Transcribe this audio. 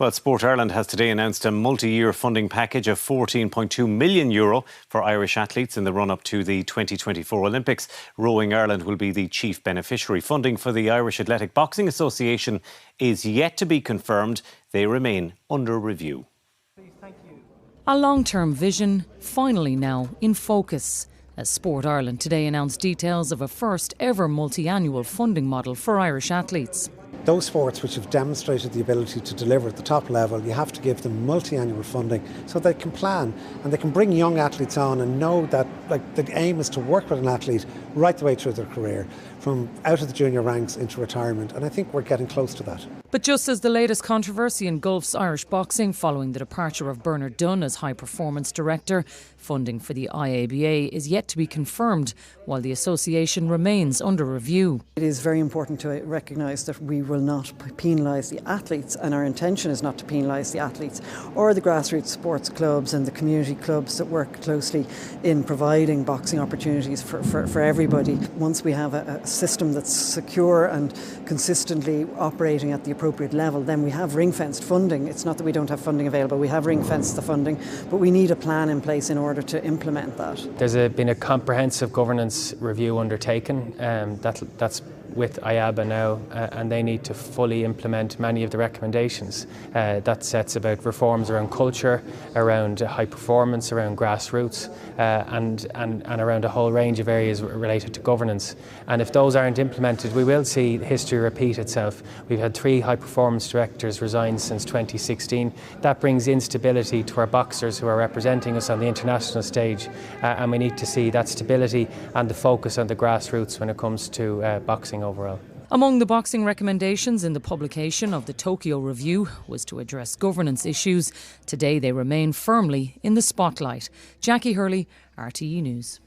Well, Sport Ireland has today announced a multi-year funding package of €14.2 million for Irish athletes in the run-up to the 2024 Olympics. Rowing Ireland will be the chief beneficiary. Funding for the Irish Athletic Boxing Association is yet to be confirmed. They remain under review. A long-term vision, finally now in focus, as Sport Ireland today announced details of a first ever multi-annual funding model for Irish athletes. Those sports which have demonstrated the ability to deliver at the top level, you have to give them multi-annual funding so they can plan and they can bring young athletes on and know that the aim is to work with an athlete right the way through their career, from out of the junior ranks into retirement, and I think we're getting close to that. But just as the latest controversy engulfs Irish boxing following the departure of Bernard Dunne as High Performance Director, funding for the IABA is yet to be confirmed while the association remains under review. It is very important to recognise that we will not penalise the athletes, and our intention is not to penalise the athletes or the grassroots sports clubs and the community clubs that work closely in providing boxing opportunities for everybody. Once we have a system that's secure and consistently operating at the appropriate level, then we have ring-fenced funding. It's not that we don't have funding available, we have ring-fenced the funding, but we need a plan in place in order to implement that. There's been a comprehensive governance review undertaken that's with IABA now, and they need to fully implement many of the recommendations. That sets about reforms around culture, around high performance, around grassroots, and around a whole range of areas related to governance. And if those aren't implemented, we will see history repeat itself. We've had 3 high performance directors resign since 2016. That brings instability to our boxers who are representing us on the international stage, and we need to see that stability and the focus on the grassroots when it comes to boxing overall. Among the boxing recommendations in the publication of the Tokyo Review was to address governance issues. Today they remain firmly in the spotlight. Jackie Hurley, RTE News.